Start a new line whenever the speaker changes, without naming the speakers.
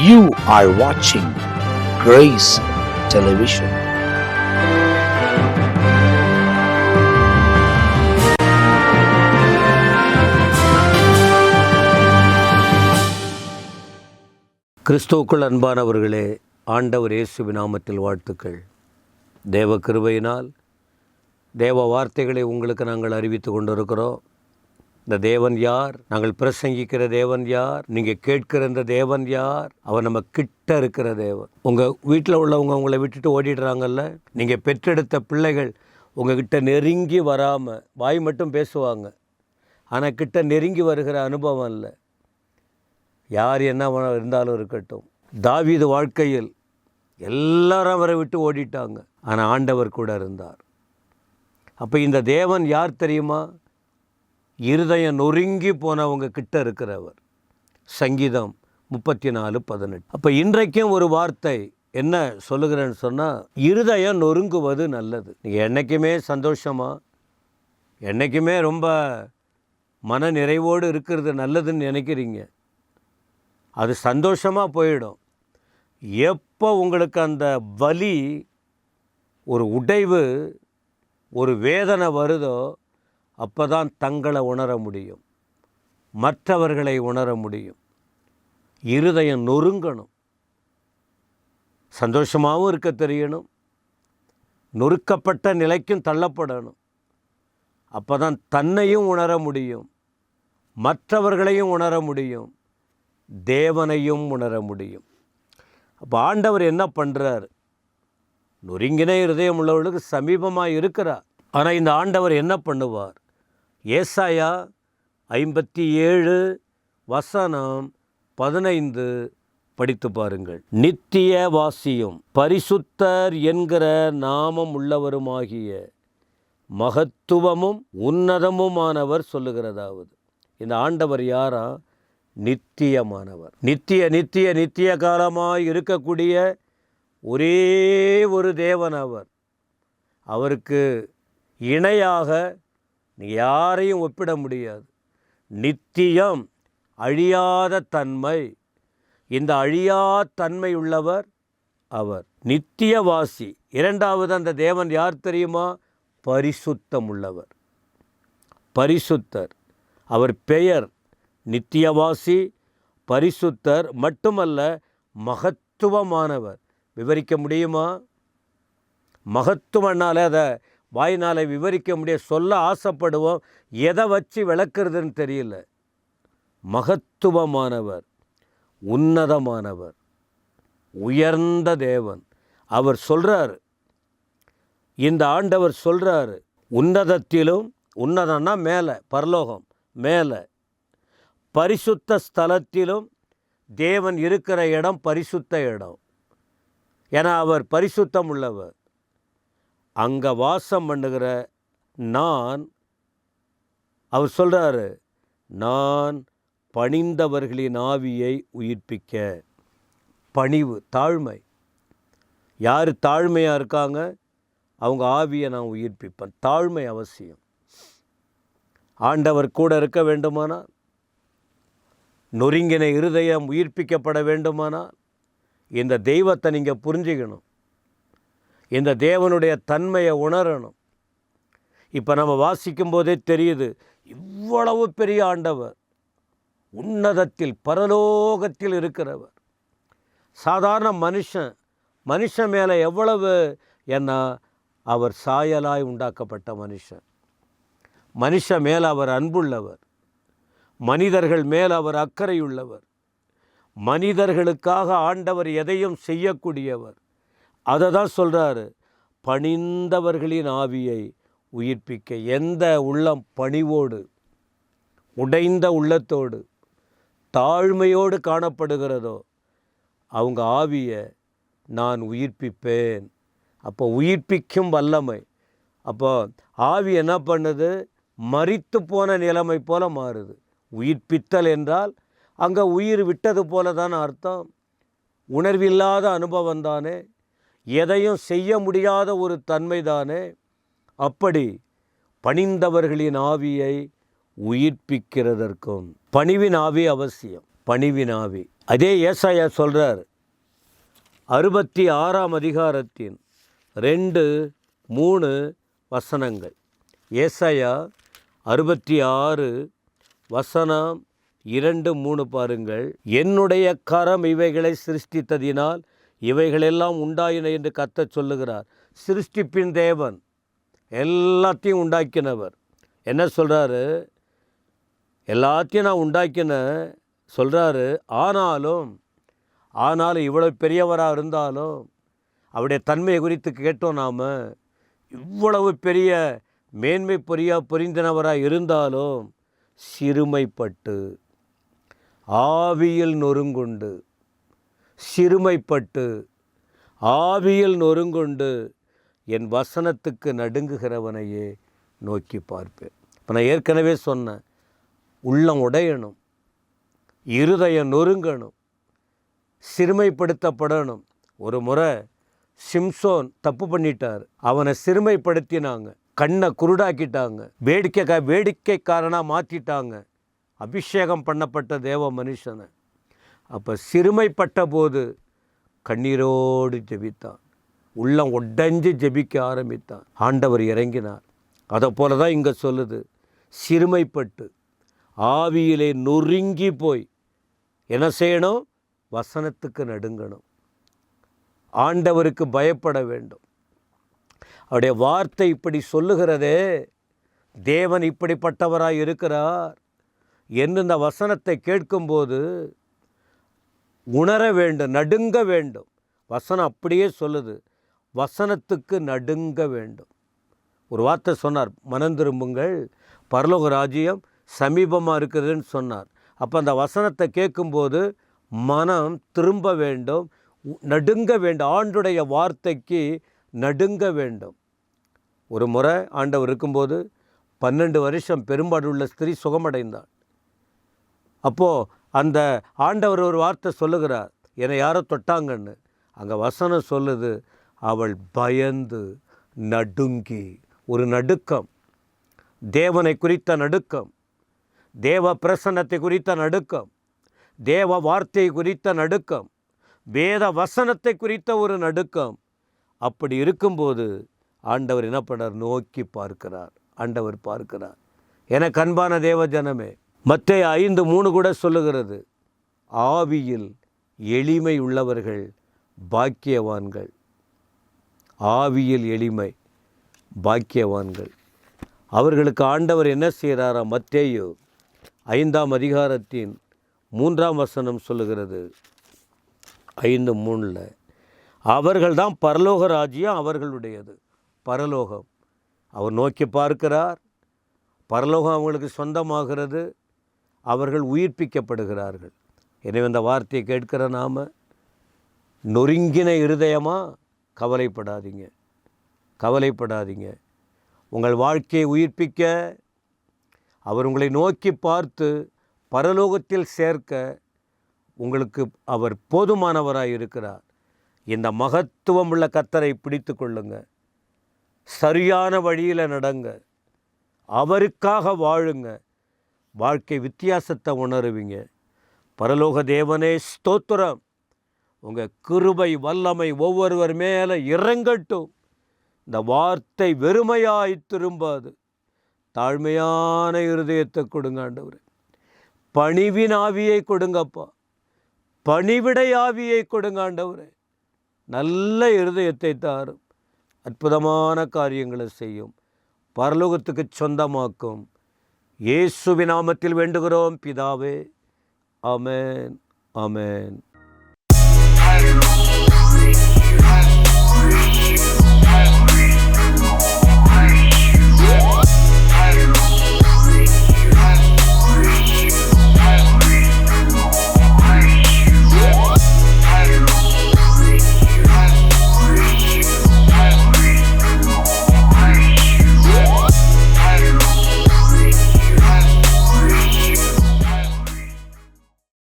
You are watching Grace Television.
கிறிஸ்துவுக்குள் அன்பானவர்களே, ஆண்டவர் இயேசுவின் நாமத்தில் வாழ்த்துக்கள். தேவ கிருபையினால் தேவ வார்த்தைகளை உங்களுக்கு நாங்கள் அறிவித்து கொண்டிருக்கிறோம். இந்த தேவன் யார்? நாங்கள் பிரசங்கிக்கிற தேவன் யார்? நீங்கள் கேட்கிற இந்த தேவன் யார்? அவர் நம்ம கிட்ட இருக்கிற தேவன். உங்கள் வீட்டில் உள்ளவங்க உங்களை விட்டுட்டு ஓடிடுறாங்கல்ல, நீங்கள் பெற்றெடுத்த பிள்ளைகள் உங்ககிட்ட நெருங்கி வராமல் வாய் மட்டும் பேசுவாங்க, ஆனால் கிட்ட நெருங்கி வருகிற அனுபவம் இல்லை. யார் என்ன இருந்தாலும் இருக்கட்டும். தாவீது வாழ்க்கையில் எல்லாரும் அவரை விட்டு ஓடிட்டாங்க, ஆனால் ஆண்டவர் கூட இருந்தார். அப்போ இந்த தேவன் யார் தெரியுமா? இருதயம் நொறுங்கி போனவங்க கிட்ட இருக்கிறவர். சங்கீதம் 34:18. அப்போ இன்றைக்கும் ஒரு வார்த்தை என்ன சொல்லுகிறேன்னு சொன்னால், இருதயம் நொறுங்குவது நல்லது. நீங்கள் என்றைக்குமே சந்தோஷமாக, என்றைக்குமே ரொம்ப மன நிறைவோடு இருக்கிறது நல்லதுன்னு நினைக்கிறீங்க, அது சந்தோஷமாக போயிடும். எப்போ உங்களுக்கு அந்த வலி, ஒரு உடைவு, ஒரு வேதனை வருதோ அப்போ தான் தங்களை உணர முடியும், மற்றவர்களை உணர முடியும். இருதயம் நொறுங்கணும். சந்தோஷமாகவும் இருக்க தெரியணும், நொறுக்கப்பட்ட நிலைக்கும் தள்ளப்படணும். அப்போ தான் தன்னையும் உணர முடியும், மற்றவர்களையும் உணர முடியும், தேவனையும் உணர முடியும். அப்போ ஆண்டவர் என்ன பண்ணுறார்? நொறுங்கின இருதயம் உள்ளவர்களுக்கு சமீபமாக இருக்கிறார். ஆனால் இந்த ஆண்டவர் என்ன பண்ணுவார்? ஏசாயா 57:15 படித்து பாருங்கள். நித்திய வாசியும் பரிசுத்தர் என்கிற நாமம் உள்ளவருமாகிய மகத்துவமும் உன்னதமுமானவர் சொல்லுகிறதாவது. இந்த ஆண்டவர் யாரா? நித்தியமானவர். நித்திய காலமாய் இருக்கக்கூடிய ஒரே ஒரு தேவன் அவர். அவருக்கு இணையாக யாரையும் ஒப்பிட முடியாது. நித்தியம், அழியாத தன்மை. இந்த அழியா தன்மை உள்ளவர் அவர். நித்தியவாசி. இரண்டாவது அந்த தேவன் யார் தெரியுமா? பரிசுத்தம் உள்ளவர், பரிசுத்தர். அவர் பெயர் நித்தியவாசி, பரிசுத்தர் மட்டுமல்ல, மகத்துவமானவர். விவரிக்க முடியுமா? மகத்துவனால அதை வாயினால் விவரிக்க முடியாது, சொல்ல ஆசைப்படுவோம், எதை வச்சு விளக்குறதுன்னு தெரியல. மகத்துவமானவர், உன்னதமானவர், உயர்ந்த தேவன். அவர் சொல்கிறார், இந்த ஆண்டவர் சொல்கிறார், உன்னதத்திலும், உன்னதம்னா மேலே, பரலோகம் மேலே, பரிசுத்த ஸ்தலத்திலும், தேவன் இருக்கிற இடம் பரிசுத்த இடம். ஏன்னா அவர் பரிசுத்தம் உள்ளவர். அங்கே வாசம் பண்ணுகிற நான், அவர் சொல்கிறாரு, நான் பணிந்தவர்களின் ஆவியை உயிர்ப்பிக்க. பணிவு, தாழ்மை. யார் தாழ்மையாக இருக்காங்க? அவங்க ஆவியை நான் உயிர்ப்பிப்பேன். தாழ்மை அவசியம். ஆண்டவர் கூட இருக்க வேண்டுமானால், நொறுங்கின இருதயம் உயிர்ப்பிக்கப்பட வேண்டுமானால், இந்த தெய்வத்தை நீங்கள் புரிஞ்சுக்கணும், இந்த தேவனுடைய தன்மையை உணரணும். இப்போ நம்ம வாசிக்கும் போதே தெரியுது, இவ்வளவு பெரிய ஆண்டவர், உன்னதத்தில் பரலோகத்தில் இருக்கிறவர். சாதாரண மனுஷன் மேலே எவ்வளவு, ஏன்னா அவர் சாயலாய் உண்டாக்கப்பட்ட மனுஷன் மேலே அவர் அன்புள்ளவர், மனிதர்கள் மேல் அவர் அக்கறையுள்ளவர், மனிதர்களுக்காக ஆண்டவர் எதையும் செய்யக்கூடியவர். அதை தான் சொல்கிறாரு, பணிந்தவர்களின் ஆவியை உயிர்ப்பிக்க. எந்த உள்ளம் பணிவோடு, உடைந்த உள்ளத்தோடு, தாழ்மையோடு காணப்படுகிறதோ அவங்க ஆவியை நான் உயிர்ப்பிப்பேன். அப்போ உயிர்ப்பிக்கும் வல்லமை. அப்போ ஆவி என்ன பண்ணுது? மரித்து போன நிலைமை போல மாறுது. உயிர்ப்பித்தல் என்றால் அங்கே உயிர் விட்டது போல தான் அர்த்தம். உணர்வில்லாத அனுபவம் தானே, எதையும் செய்ய முடியாத ஒரு தன்மை தானே. அப்படி பணிந்தவர்களின் ஆவியை உயிர்ப்பிக்கிறதற்கும் பணிவின் ஆவி அவசியம். பணிவினாவி. அதே ஏசாயா சொல்கிறார் 66ஆம் அதிகாரத்தின் 2, 3 வசனங்கள். ஏசாயா 66 வசனம் 2, 3 பாருங்கள். என்னுடைய கரம் இவைகளை சிருஷ்டித்ததினால் இவைகளெல்லாம் உண்டாயின என்று கர்த்தர் சொல்லுகிறார். சிருஷ்டிப்பின் தேவன், எல்லாத்தையும் உண்டாக்கினவர் என்ன சொல்கிறாரு? எல்லாத்தையும் நான் உண்டாக்கின சொல்கிறாரு. ஆனாலும் இவ்வளோ பெரியவராக இருந்தாலும் அவருடைய தன்மையை குறித்து கேட்டோம். நாம் இவ்வளவு பெரிய மேன்மை புரிந்தனவராக இருந்தாலும் சிறுமைப்பட்டு ஆவியில் நொறுங்குண்டு, சிறுமைப்பட்டு ஆவியில் நொறுங்குண்டு என் வசனத்துக்கு நடுங்குகிறவனையே நோக்கி பார்ப்பேன். இப்போ நான் ஏற்கனவே சொன்னேன், உள்ளம் உடையணும், இருதயம் நொறுங்கணும், சிறுமைப்படுத்தப்படணும். ஒரு முறை சிம்சோன் தப்பு பண்ணிட்டார். அவனை சிறுமைப்படுத்தினாங்க, கண்ணை குருடாக்கிட்டாங்க, வேடிக்கைக்காரனாக மாற்றிட்டாங்க, அபிஷேகம் பண்ணப்பட்ட தேவ மனுஷனை. அப்போ சிறுமைப்பட்ட போது கண்ணீரோடு ஜெபித்தான், உள்ளம் உடைஞ்சு ஜெபிக்க ஆரம்பித்தான். ஆண்டவர் இறங்கினார். அதை போல தான் இங்கே சொல்லுது, சிறுமைப்பட்டு ஆவியிலே நொறுங்கி போய் என்ன செய்யணும்? வசனத்துக்கு நடுங்கணும், ஆண்டவருக்கு பயப்பட வேண்டும். அவருடைய வார்த்தை இப்படி சொல்லுகிறதே, தேவன் இப்படிப்பட்டவராய் இருக்கிறார் என்று இந்த வசனத்தை கேட்கும்போது உணர வேண்டும், நடுங்க வேண்டும். வசனம் அப்படியே சொல்லுது, வசனத்துக்கு நடுங்க வேண்டும். ஒரு வார்த்தை சொன்னார், மனம் திரும்புங்கள், பரலோக ராஜ்யம் சமீபமாக இருக்குதுன்னு சொன்னார். அப்போ அந்த வசனத்தை கேட்கும்போது மனம் திரும்ப வேண்டும், நடுங்க வேண்டும், ஆண்டுடைய வார்த்தைக்கு நடுங்க வேண்டும். ஒரு முறை ஆண்டவர் இருக்கும்போது 12 வருஷம் பெரும்பாடுள்ள ஸ்திரீ சுகமடைந்தாள். அப்போது அந்த ஆண்டவர் ஒரு வார்த்தை சொல்லுகிறார், என்னை யாரோ தொட்டாங்கன்னு. அங்கே வசனம் சொல்லுது, அவள் பயந்து நடுங்கி, ஒரு நடுக்கம், தேவனை குறித்த நடுக்கம், தேவ பிரசன்னத்தை குறித்த நடுக்கம், தேவ வார்த்தை குறித்த நடுக்கம், வேத வசனத்தை குறித்த ஒரு நடுக்கம். அப்படி இருக்கும்போது ஆண்டவர் என்ன பண்ணார்? நோக்கி பார்க்கிறார். ஆண்டவர் பார்க்கிறார். எனக்கு அன்பான தேவ ஜனமே, மத்தேயு 5:3 கூட சொல்லுகிறது, ஆவியில் எளிமை உள்ளவர்கள் பாக்கியவான்கள். ஆவியில் எளிமை பாக்கியவான்கள். அவர்களுக்கு ஆண்டவர் என்ன செய்கிறாரா? மத்தேயு 5ஆம் அதிகாரத்தின் 3ஆம் வசனம் சொல்லுகிறது, 5:3, அவர்கள்தான் பரலோக ராஜ்யம் அவர்களுடையது. பரலோகம் அவர் நோக்கி பார்க்கிறார், பரலோகம் அவங்களுக்கு சொந்தமாகிறது, அவர்கள் உயிர்ப்பிக்கப்படுகிறார்கள். எனவே இந்த வார்த்தையை கேட்கிற நாம் நொறுங்கின இருதயமாக கவலைப்படாதீங்க, கவலைப்படாதீங்க. உங்கள் வாழ்க்கையை உயிர்ப்பிக்க, அவர் உங்களை நோக்கி பார்த்து பரலோகத்தில் சேர்க்க உங்களுக்கு அவர் போதுமானவராக இருக்கிறார். இந்த மகத்துவம் உள்ள கர்த்தரை பிடித்து கொள்ளுங்க, சரியான வழியில் நடங்க, அவருக்காக வாழுங்க, வாழ்க்கை வித்தியாசத்தை உணருவீங்க. பரலோக தேவனே ஸ்தோத்திரம். உங்கள் கிருபை வல்லமை ஒவ்வொருவர் மேலே இறங்கட்டும். இந்த வார்த்தை வெறுமையாய் திரும்பாது. தாழ்மையான இருதயத்தை கொடுங்க ஆண்டவரே. பணிவின் ஆவியை கொடுங்கப்பா, பணிவிடை ஆவியை கொடுங்க ஆண்டவரே. நல்ல இருதயத்தை தாரும், அற்புதமான காரியங்களை செய்யும், பரலோகத்துக்கு சொந்தமாக்கும். இயேசுவின் நாமத்தில் வேண்டுகிறோம் பிதாவே, ஆமென், ஆமென்.